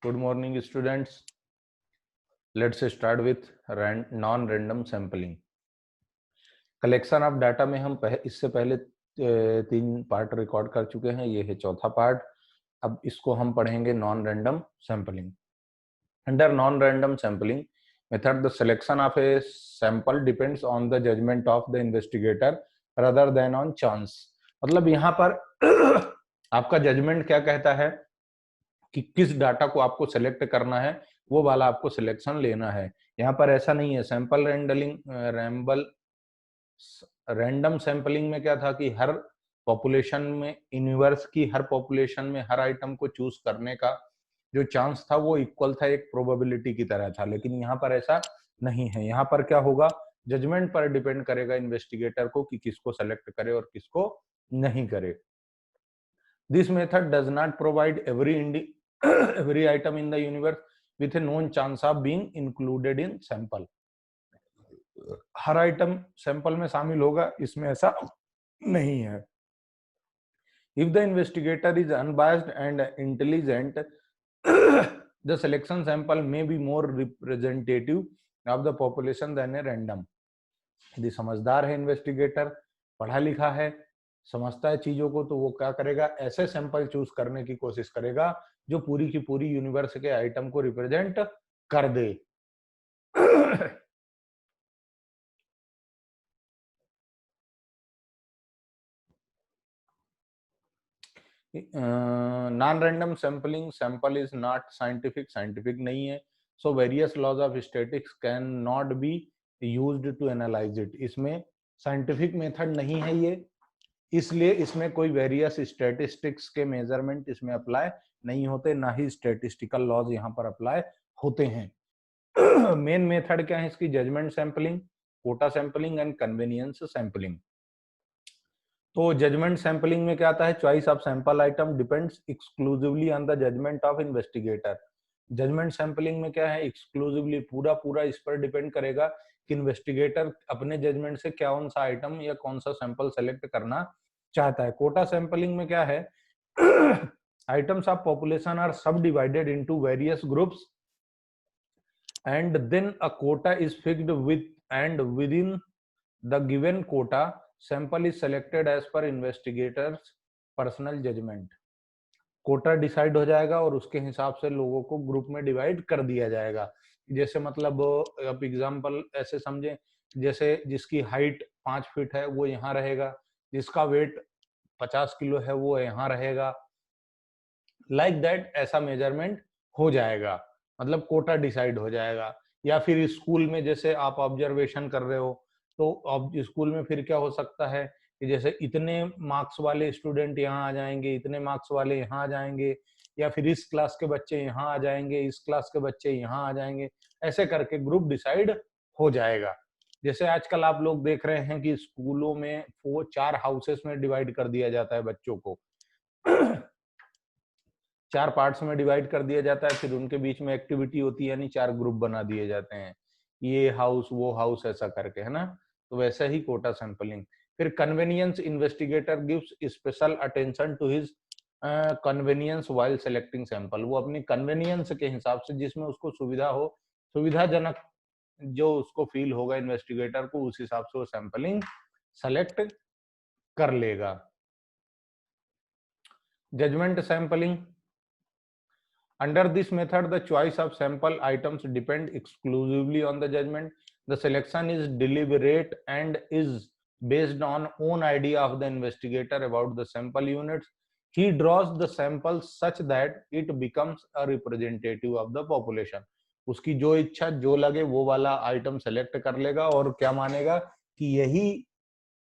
Good morning, students. Let's start with non-random sampling. Collection of data में हम इससे पहले 3 पार्ट रिकॉर्ड कर चुके हैं, ये है चौथा पार्ट। अब इसको हम पढ़ेंगे non random sampling. Under non random sampling method the selection of a sample depends on the judgement of the investigator rather than on chance. मतलब यहाँ पर आपका जजमेंट क्या कहता है कि किस डाटा को आपको सेलेक्ट करना है, वो वाला आपको सिलेक्शन लेना है। यहाँ पर ऐसा नहीं है। सैंपल रैंडम सैंपलिंग में क्या था कि हर पॉपुलेशन में, यूनिवर्स की हर पॉपुलेशन में हर आइटम को चूज करने का जो चांस था वो इक्वल था, एक प्रोबेबिलिटी की तरह था। लेकिन यहाँ पर ऐसा नहीं है। यहाँ पर क्या होगा, जजमेंट पर डिपेंड करेगा इन्वेस्टिगेटर को कि किसको सेलेक्ट करे और किसको नहीं करे। This method does not provide every item in the universe with a known chance of being included in sample. Her item sample में शामिल होगा, इसमें ऐसा नहीं है। If the investigator is unbiased and intelligent, the selection sample may be more representative of the population than a random. यदि समझदार है इन्वेस्टिगेटर, पढ़ा लिखा है, समझता है चीजों को, तो वो क्या करेगा, ऐसे सैंपल चूज करने की कोशिश करेगा जो पूरी की पूरी यूनिवर्स के आइटम को रिप्रेजेंट कर दे। Non random sampling, sample is not scientific नहीं है। So various laws of statistics can not be used to analyse it. इसमें साइंटिफिक मेथड नहीं है ये, इसलिए इसमें कोई वेरियस स्टैटिस्टिक्स के मेजरमेंट इसमें अप्लाई नहीं होते, ना ही स्टैटिस्टिकल लॉज यहाँ पर अप्लाई होते हैं। मेन मेथड क्या है इसकी, judgement sampling, quota sampling and convenience sampling. तो जजमेंट सैंपलिंग में क्या आता है, choice of sample item depends exclusively on the judgement of investigator. Judgement sampling में क्या है, एक्सक्लूसिवली पूरा इस पर डिपेंड करेगा कि इन्वेस्टिगेटर अपने जजमेंट से कौन सा आइटम या कौन सा सैंपल सेलेक्ट करना चाहता है। कोटा सैंपलिंग में क्या है, items of population are subdivided into various groups and then a quota is fixed with and within the given quota sample is selected as per investigators personal judgment. Quota decide हो जाएगा और उसके हिसाब से लोगों को group में divide कर दिया जाएगा। जैसे मतलब अब एग्जांपल ऐसे समझे, जैसे जिसकी हाइट 5 फीट है वो यहाँ रहेगा, जिसका वेट 50 किलो है वो यहाँ रहेगा, लाइक दैट ऐसा मेजरमेंट हो जाएगा, मतलब कोटा डिसाइड हो जाएगा। या फिर स्कूल में जैसे आप ऑब्जर्वेशन कर रहे हो, तो स्कूल में फिर क्या हो सकता है कि जैसे इतने मार्क्स वाले स्टूडेंट यहाँ आ जाएंगे, इतने मार्क्स वाले यहाँ आ जाएंगे, या फिर इस क्लास के बच्चे यहाँ आ जाएंगे, इस क्लास के बच्चे यहाँ आ जाएंगे, ऐसे करके ग्रुप डिसाइड हो जाएगा। जैसे आजकल आप लोग देख रहे हैं कि स्कूलों में वो 4 हाउसेस में डिवाइड कर दिया जाता है बच्चों को। 4 पार्ट्स में डिवाइड कर दिया जाता है, फिर उनके बीच में एक्टिविटी होती है, यानी 4 ग्रुप बना दिए जाते हैं, ये हाउस वो हाउस ऐसा करके, है ना। तो वैसा ही कोटा सैंपलिंग। फिर convenience, investigator gives special attention to his convenience while selecting sample. वो अपनी कन्वीनियंस के हिसाब से, जिसमें उसको सुविधा हो, सुविधाजनक जो उसको फील होगा इन्वेस्टिगेटर को, उस हिसाब से वो सैंपलिंग सेलेक्ट कर लेगा। Judgement sampling, under this method the choice of sample items depend exclusively on the judgment. The selection is deliberate and is based on own idea of the investigator about the sample units. He draws the samples such that it becomes a representative of the population. उसकी जो इच्छा, जो लगे वो वाला item select कर लेगा और क्या मानेगा कि यही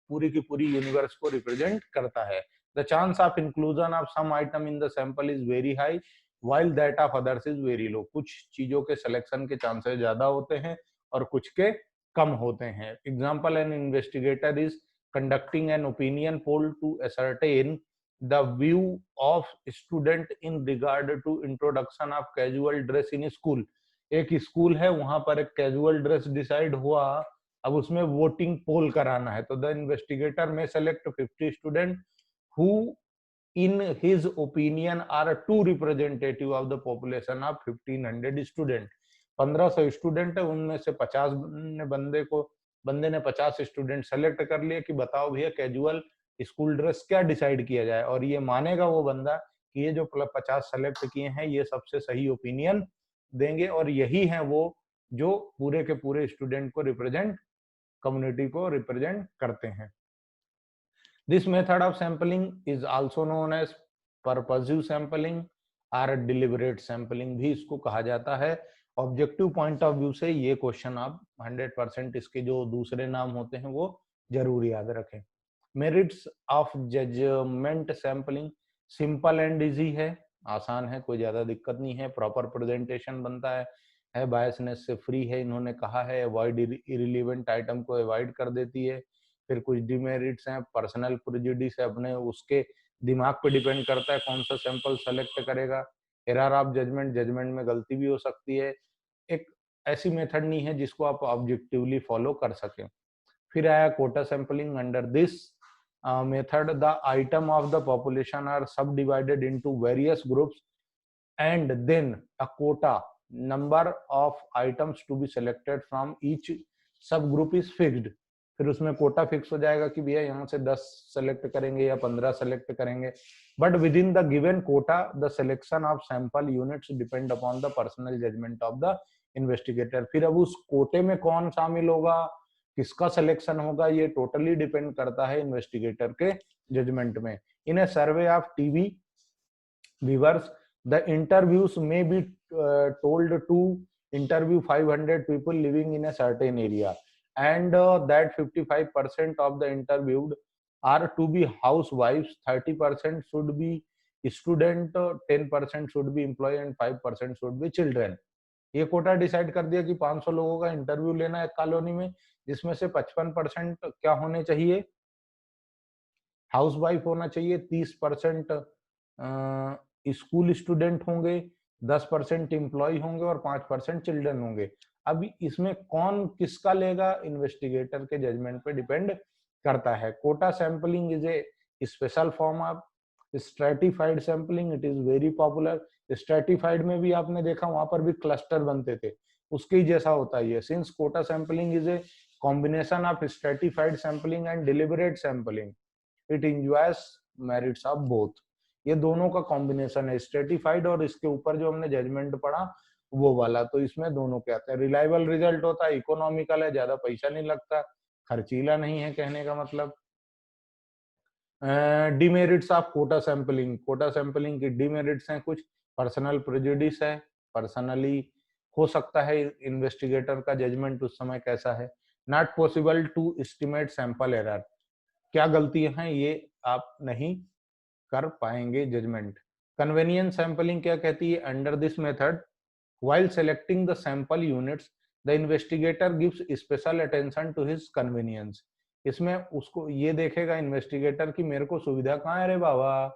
पूरी की पूरी यूनिवर्स को रिप्रेजेंट करता है। The chance of inclusion of some item in the sample is very high, while that of others is very low. कुछ चीजों के सिलेक्शन के चांसेस ज्यादा होते हैं और कुछ के कम होते हैं। Example, an investigator is conducting an opinion poll to ascertain the view of student in regard to introduction of casual dress in school. एक स्कूल है, वहां पर एक कैजुअल ड्रेस डिसाइड हुआ, अब उसमें वोटिंग पोल कराना है, तो द इन्वेस्टिगेटर में select 50 student who in his opinion are too representative of the population of 1500 student. 1500 student है, उनमें से 50 बंदे ने 50 स्टूडेंट सेलेक्ट कर लिए कि बताओ भैया कैजुअल स्कूल ड्रेस क्या डिसाइड किया जाए, और ये मानेगा वो बंदा कि ये जो 50 सेलेक्ट किए हैं ये सबसे सही ओपिनियन देंगे, और यही है वो जो पूरे के पूरे स्टूडेंट को रिप्रेजेंट, कम्युनिटी को रिप्रेजेंट करते हैं। This method of sampling is also known as purposive sampling और deliberate sampling भी इसको कहा जाता है। ऑब्जेक्टिव पॉइंट ऑफ व्यू से ये क्वेश्चन आप 100% इसके जो दूसरे नाम होते हैं वो जरूर याद रखें। Merits of judgement sampling, simple and easy है, आसान है, कोई ज्यादा दिक्कत नहीं है, प्रॉपर प्रेजेंटेशन बनता है बायसनेस से फ्री है, इन्होंने कहा है, अवॉइड इरिलीवेंट आइटम को अवॉइड कर देती है। फिर कुछ डिमेरिट्स हैं, पर्सनल प्रेजुडिस है, अपने उसके दिमाग पे डिपेंड करता है कौन सा सैंपल सेलेक्ट करेगा। एरर ऑफ जजमेंट, जजमेंट में गलती भी हो सकती है। एक ऐसी मेथड नहीं है जिसको आप ऑब्जेक्टिवली फॉलो कर सकें। फिर आया quota sampling. Under this method the item of the population are subdivided into various groups and then a quota number of items to be selected from each subgroup is fixed. फिर उसमें Kota fix हो जाएगा कि भैया यहाँ से 10 select करेंगे या 15 सेलेक्ट करेंगे, but within the given quota the selection of sample units depend upon the personal judgement of the investigator. फिर अब उस कोटे में कौन शामिल होगा, किसका सिलेक्शन होगा, ये टोटली डिपेंड करता है इन्वेस्टिगेटर के जजमेंट में। In a survey of TV viewers the interviews may be told to interview 500 people living in a certain area and that 55% of the interviewed are to be housewives, 30% should be student, 10% should be employee and 5% should be children। ये Kota decide कर दिया कि 500 लोगों का interview लेना है colony में, जिसमें से 55% क्या होने चाहिए, हाउसवाइफ होना चाहिए, 30% स्कूल स्टूडेंट होंगे, 10% एम्प्लॉय होंगे और 5% चिल्ड्रन होंगे। अब इसमें कौन किसका लेगा, इन्वेस्टिगेटर के जजमेंट पे डिपेंड करता है। Quota sampling is a special form of stratified sampling, it is very popular. Stratified में भी आपने देखा, वहां पर भी क्लस्टर बनते थे, उसके ही जैसा होता है ये। Since quota sampling is a combination of stratified sampling and deliberate sampling, it enjoys merits of both. ये दोनों का कॉम्बिनेशन है, स्ट्रेटिफाइड और इसके ऊपर जो हमने जजमेंट पढ़ा वो वाला, तो इसमें दोनों के आते हैं। रिलायबल रिजल्ट होता है, इकोनॉमिकल है, ज्यादा पैसा नहीं लगता, खर्चीला नहीं है, कहने का मतलब। Demerits of quota sampling, quota sampling की डिमेरिट्स हैं कुछ, पर्सनल प्रेजुडिस है, पर्सनली हो सकता है इन्वेस्टिगेटर का जजमेंट उस समय कैसा है। Not possible to estimate sample error, क्या गलतियां हैं ये आप नहीं कर पाएंगे जजमेंट। कन्वेनियंस सैंपलिंग क्या कहती है, under this method while selecting the sample units the investigator gives special attention to his convenience. इसमें उसको ये देखेगा इन्वेस्टिगेटर की मेरे को सुविधा कहाँ है रे बाबा।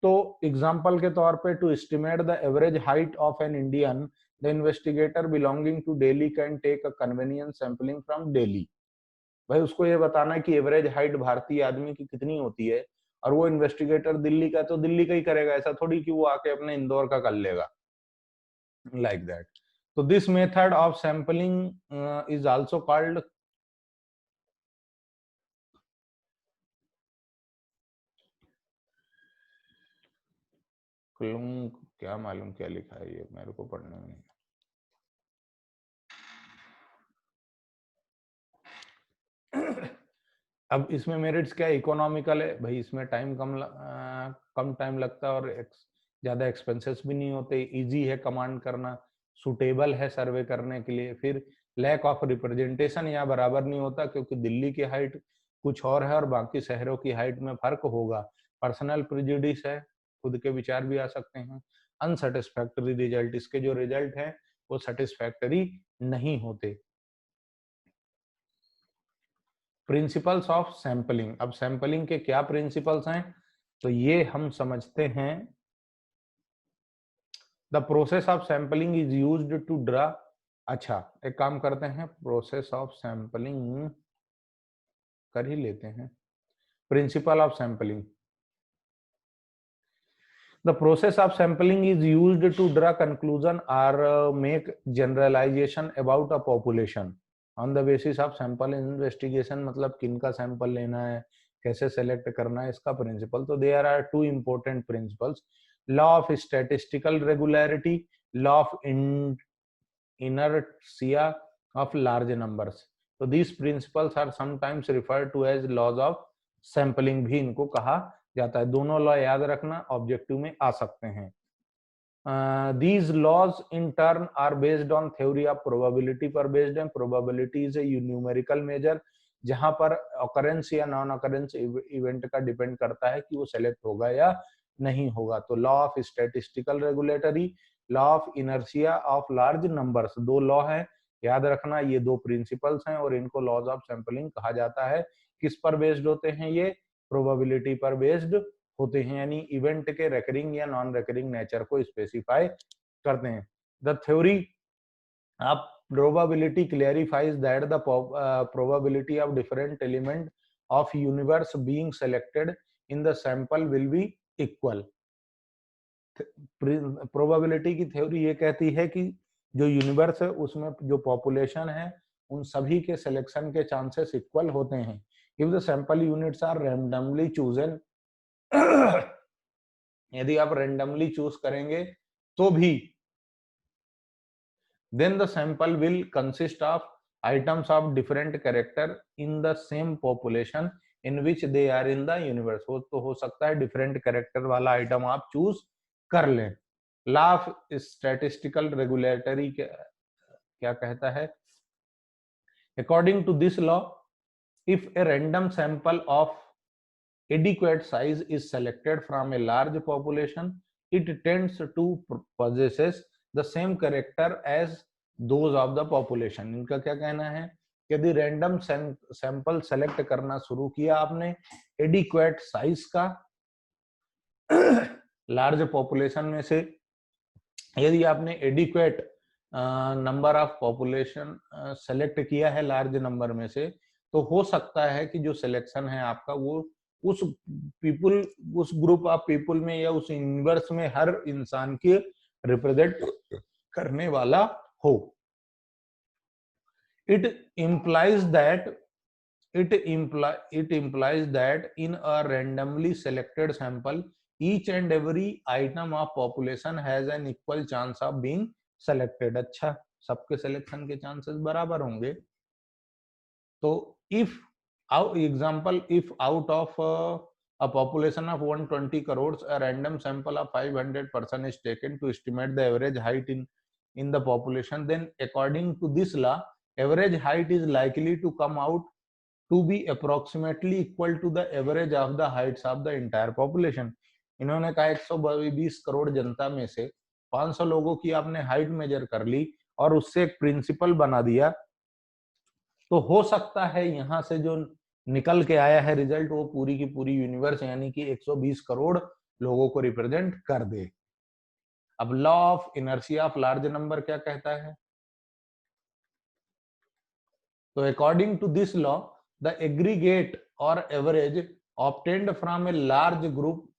तो एग्जाम्पल के तौर पे to estimate the average height of an Indian the investigator belonging to Delhi can take a convenience sampling from Delhi. भाई उसको ये बताना है कि एवरेज हाइट भारतीय आदमी की कितनी होती है, और वो इन्वेस्टिगेटर दिल्ली का, तो दिल्ली का ही करेगा, ऐसा थोड़ी कि वो आके अपने इंदौर का कर लेगा, लाइक दैट। तो this method of sampling is also called क्या मालूम क्या लिखा है ये, मेरे को पढ़ने में नहीं। अब इसमें मेरिट्स क्या, इकोनॉमिकल है भाई, इसमें टाइम कम टाइम लगता है और ज्यादा एक्सपेंसेस भी नहीं होते, इजी है कमांड करना, सुटेबल है सर्वे करने के लिए। फिर लैक ऑफ रिप्रेजेंटेशन यहाँ बराबर नहीं होता, क्योंकि दिल्ली की हाइट कुछ और है और बाकी शहरों की हाइट में फर्क होगा। पर्सनल प्रेजुडिस है, खुद के विचार भी आ सकते हैं। अनसेटिस्फैक्टरी रिजल्ट, इसके जो रिजल्ट है वो सेटिस्फैक्टरी नहीं होते। प्रिंसिपल्स ऑफ सैंपलिंग, अब सैंपलिंग के क्या प्रिंसिपल्स हैं तो ये हम समझते हैं। The process of sampling is used to draw, अच्छा एक काम करते हैं, प्रोसेस ऑफ सैंपलिंग कर ही लेते हैं। Principle of sampling, The process of sampling is used to draw conclusion or make generalization about a population on the basis of sample investigation. मतलब किनका सैंपल लेना है, कैसे सेलेक्ट करना है, इसका प्रिंसिपल. तो there are two important principles: law of statistical regularity, law of inertia of large numbers. So these principles are sometimes referred to as laws of sampling भी इनको कहा जाता है. दोनों लॉ याद रखना, ऑब्जेक्टिव में आ सकते हैं. These laws in turn are based on theory of probability पर based है. Probability is a numerical measure जहां पर occurrence या नॉन occurrence इवेंट का डिपेंड करता है कि वो सेलेक्ट होगा या नहीं होगा. तो law of statistical regulatory, law of inertia of large numbers, दो लॉ है, याद रखना. ये दो प्रिंसिपल्स हैं और इनको लॉज ऑफ सैंपलिंग कहा जाता है. किस पर बेस्ड होते हैं ये? प्रोबेबिलिटी पर बेस्ड होते हैं, यानी इवेंट के रेकरिंग या नॉन रेकरिंग नेचर को स्पेसिफाई करते हैं. The theory of probability clarifies that the probability of different element of universe being selected in the sample will be equal. Probability की थ्योरी ये कहती है कि जो यूनिवर्स है उसमें जो पॉपुलेशन है उन सभी के सिलेक्शन के चांसेस इक्वल होते हैं. If the sample units are randomly chosen, यदि आप रैंडमली चूज करेंगे तो भी, then the sample will consist of items of different character in the same population in which they are in the universe. तो हो सकता है डिफरेंट कैरेक्टर वाला आइटम आप चूज कर लें. लॉ ऑफ स्टैटिस्टिकल रेगुलेटरी क्या कहता है? According to this law, if a random sample of adequate size is selected from a large population, it tends to possesses the same character as those of the population. इनका क्या कहना है? यदि random sample select करना शुरू किया आपने adequate size का लार्ज पॉपुलेशन में से, यदि आपने adequate number of population select किया है लार्ज नंबर में से, तो हो सकता है कि जो सिलेक्शन है आपका वो उस पीपल, उस ग्रुप ऑफ पीपल में या उस यूनिवर्स में हर इंसान के रिप्रेजेंट करने वाला हो. It implies that in a randomly selected sample, each and every item of population has an equal chance of being selected. अच्छा, सबके सिलेक्शन के चांसेस बराबर होंगे. तो if example, if out of a population of 120 crores, a random sample of 500 person is taken to estimate the average height in the population, then according to this law, average height is likely to come out to be approximately equal to the average of the heights of the entire population. इन्होंने कहा 120 करोड़ जनता में से 500 लोगों की आपने height measure कर ली और उससे एक प्रिंसिपल बना दिया, तो हो सकता है यहां से जो निकल के आया है रिजल्ट वो पूरी की पूरी यूनिवर्स यानी कि 120 करोड़ लोगों को रिप्रेजेंट कर दे. अब law of inertia of large number क्या कहता है? तो according to this law, the aggregate or average obtained from a large group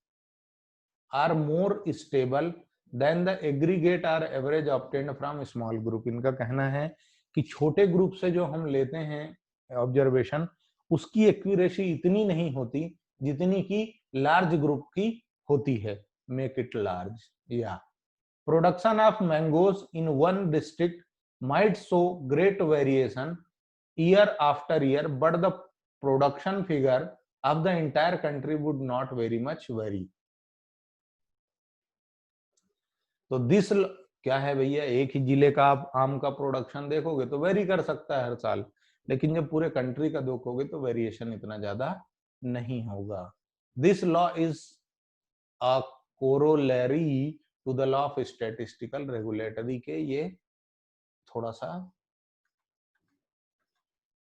are more stable than the aggregate or average obtained from small group. इनका कहना है कि छोटे group से जो हम लेते हैं ऑब्जर्वेशन, उसकी एक्यूरेसी इतनी नहीं होती जितनी कि लार्ज ग्रुप की होती है. Make it large. या production of mangoes in one district might show great variation year after year, but the production figure of the entire country would not very much vary. तो this क्या है भैया? एक ही जिले का आप आम का प्रोडक्शन देखोगे तो वेरी कर सकता है हर साल, लेकिन जब पूरे कंट्री का देखोगे तो वेरिएशन इतना ज्यादा नहीं होगा. This law is a corollary to the law of statistical regulatory के ये थोड़ा सा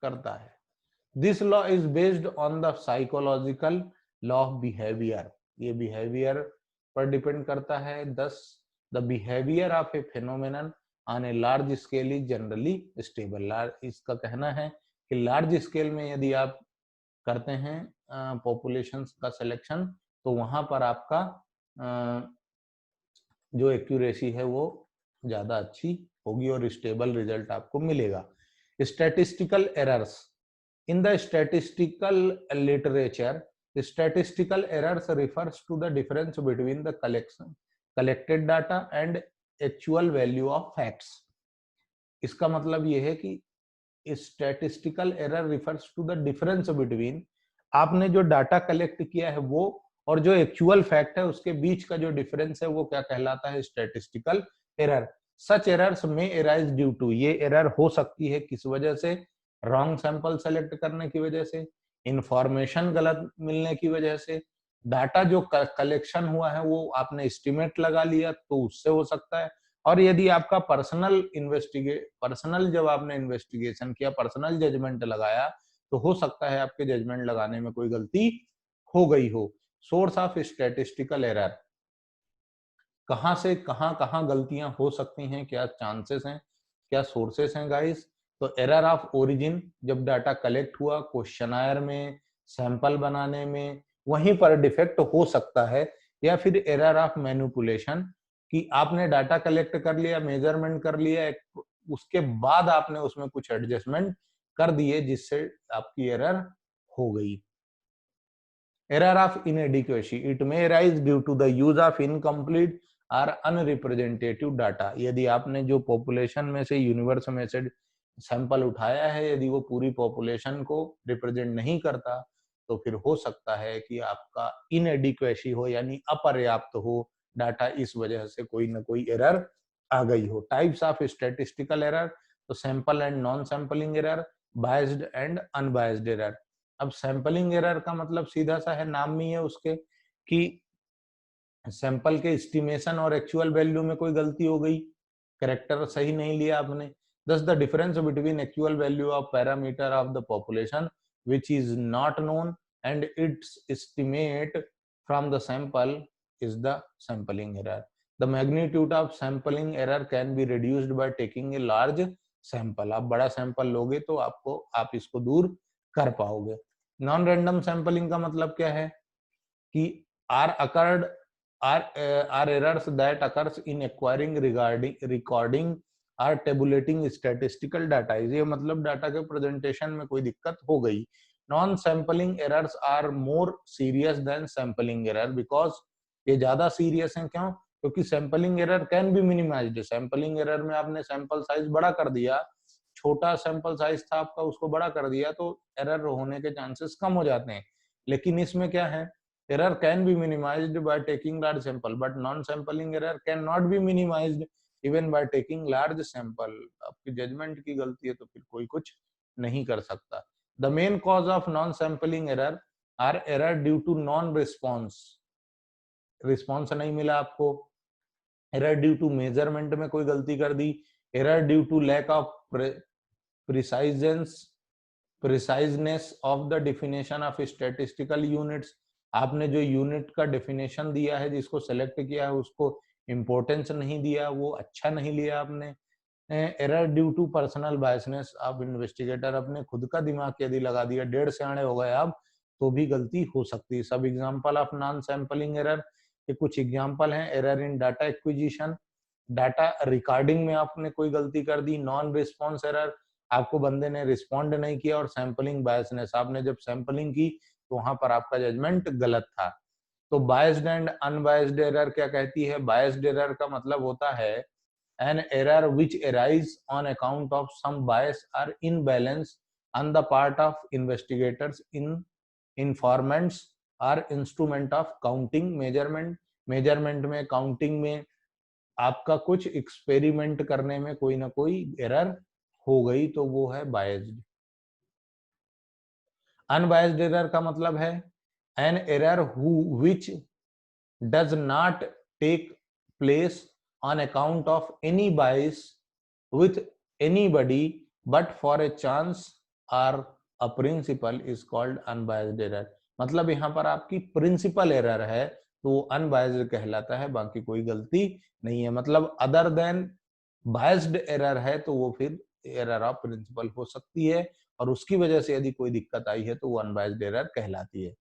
करता है. This law is based on the psychological law of behaviour. ये बिहेवियर पर डिपेंड करता है. Thus the behaviour of a phenomenon on a large scale is generally stable. इसका कहना है कि लार्ज स्केल में यदि आप करते हैं पॉपुलेशन का सिलेक्शन, तो वहां पर आपका जो एक्यूरेसी है वो ज्यादा अच्छी होगी और स्टेबल रिजल्ट आपको मिलेगा। Statistical errors in the statistical literature, statistical errors refers to the difference between the collected data and actual value of facts। इसका मतलब ये है कि statistical error refers to the difference between आपने जो डाटा कलेक्ट किया है वो और जो एक्चुअल फैक्ट है उसके बीच का जो डिफरेंस है वो क्या कहलाता है, स्टैटिस्टिकल एरर। सच एरर्स में एराइज ड्यू टू, ये एरर हो सकती है किस वजह से, रॉन्ग सैंपल सेलेक्ट करने की वजह से, इंफॉर्मेशन गलत मिलने की वजह से, डाटा जो कलेक्शन हुआ है वो आपने एस्टिमेट लगा लिया तो उससे हो सकता है, और यदि आपका पर्सनल जब आपने इन्वेस्टिगेशन किया, पर्सनल जजमेंट लगाया, तो हो सकता है आपके जजमेंट लगाने में कोई गलती हो गई हो। सोर्स ऑफ स्टैटिस्टिकल एरर, कहां से कहां गलतियां हो सकती हैं, क्या चांसेस हैं, क्या सोर्सेस हैं गाइस। तो एरर ऑफ ओरिजिन, जब डाटा कलेक्ट हुआ क्वेश्चनायर में, सैंपल बनाने में, वहीं पर डिफेक्ट हो सकता है। या फिर एरर ऑफ मैनिपुलेशन, कि आपने डाटा कलेक्ट कर लिया, मेजरमेंट कर लिया, उसके बाद आपने उसमें कुछ एडजस्टमेंट कर दिए जिससे आपकी एरर हो गई। Error of inadequacy, it may arise due to the use of incomplete or unrepresentative data। यदि आपने जो पॉपुलेशन में से, यूनिवर्स में से सैंपल उठाया है, यदि वो पूरी पॉपुलेशन को रिप्रेजेंट नहीं करता, तो फिर हो सकता है कि आपका इनएडिक्वेसी हो, यानी अपर्याप्त हो डाटा, इस वजह से कोई ना कोई एरर आ गई हो। टाइप्स ऑफ स्टैटिस्टिकल एरर, तो sample and non sampling error, biased and unbiased error. अब सैंपलिंग एरर का मतलब सीधा सा है, नाम में ही है उसके, कि सैंपल के एस्टिमेशन और एक्चुअल वैल्यू में कोई गलती हो गई, करेक्टर सही नहीं लिया आपने। thus the difference between actual value of parameter of the population which is not known and its estimate from the sample is the sampling error। the magnitude of sampling error can be reduced by taking a large sample। आप बड़ा sample लोगे तो आप इसको दूर कर पाओगे। Non random sampling का मतलब क्या है, कि are occurred are errors that occurs in acquiring recording or tabulating statistical data। ये मतलब डाटा के प्रेजेंटेशन में कोई दिक्कत हो गई। Non sampling errors are more serious than sampling error, because ये ज्यादा सीरियस हैं। क्यों? क्योंकि sampling error can be minimised. Sampling error में आपने सैंपल साइज बड़ा कर दिया, छोटा सैंपल साइज था आपका, उसको बड़ा कर दिया, तो एरर होने के चांसेस कम हो जाते हैं। लेकिन इसमें क्या है, error can be minimized by taking large sample but non sampling error can not be minimized even by taking large sample। आपकी जजमेंट की गलती है तो फिर कोई कुछ नहीं कर सकता। the main cause of non sampling error are error due to non response, response नहीं मिला आपको, एरर ड्यू टू मेजरमेंट में कोई गलती कर दी, error due to lack of preciseness of the definition of statistical units. आपने जो यूनिट का डेफिनेशन दिया है, जिसको सेलेक्ट किया है, उसको इंपॉर्टेंस नहीं दिया, वो अच्छा नहीं लिया आपने। Error due to personal biasness, आप इन्वेस्टिगेटर अपने खुद का दिमाग यदि लगा दिया, 1.5 से आने हो गए आप, तो भी गलती हो सकती है। सब example of non sampling error के कुछ एग्जांपल हैं, error in data acquisition, data recording में आपने कोई गलती कर दी। नॉन रिस्पॉन्स एरर, आपको बंदे ने रिस्पॉन्ड नहीं किया। और सैंपलिंग बायसनेस, आपने जब सैंपलिंग की तो वहां पर आपका जजमेंट गलत था। तो बायस्ड एंड अनबायस्ड एरर क्या कहती है? बायस्ड एरर का मतलब होता है an error which arise on account of some bias or imbalance on the part of investigators, in informants or instrument of counting measurement में, काउंटिंग में आपका कुछ एक्सपेरिमेंट करने में कोई ना कोई एरर हो गई, तो वो है बायस्ड। अनबायस्ड एरर का मतलब है an error which does not take place on account of any bias with anybody but for a chance or a principle is called unbiased error। मतलब यहाँ पर आपकी प्रिंसिपल एरर है तो वो अनबायस्ड कहलाता है, बाकी कोई गलती नहीं है। मतलब अदर देन बायस्ड एरर है तो वो फिर एरर ऑफ प्रिंसिपल हो सकती है, और उसकी वजह से यदि कोई दिक्कत आई है तो वो अनबायस्ड एरर कहलाती है।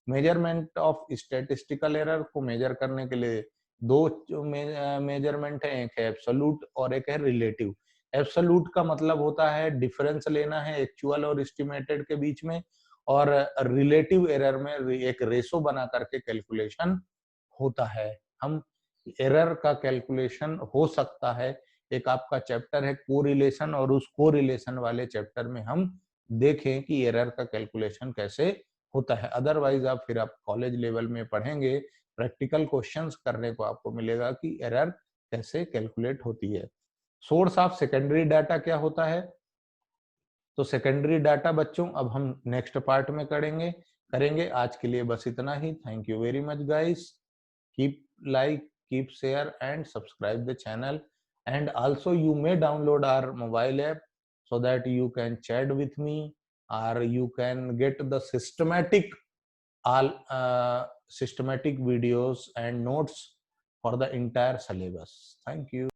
मेजरमेंट ऑफ स्टैटिस्टिकल एरर को मेजर करने के लिए दो मेजरमेंट है, एक है एब्सोल्यूट और एक है रिलेटिव। एब्सोल्यूट का मतलब होता है डिफरेंस लेना है एक्चुअल और एस्टिमेटेड के बीच में, और रिलेटिव एरर में एक रेशो बना करके कैलकुलेशन होता है। हम एरर का कैलकुलेशन हो सकता है, एक आपका चैप्टर है कोरिलेशन, और उस कोरिलेशन वाले चैप्टर में हम देखें कि एरर का कैलकुलेशन कैसे होता है। अदरवाइज आप फिर आप कॉलेज लेवल में पढ़ेंगे, प्रैक्टिकल क्वेश्चंस करने को आपको मिलेगा कि एरर कैसे कैलकुलेट होती है। सोर्स ऑफ सेकेंडरी डाटा क्या होता है? तो सेकेंडरी डाटा बच्चों अब हम नेक्स्ट पार्ट में करेंगे। आज के लिए बस इतना ही। Thank you very much guys. Keep like, keep share and subscribe the channel, and also you may download our mobile app so that you can chat with me, or you can get the all systematic videos and notes for the entire syllabus. Thank you.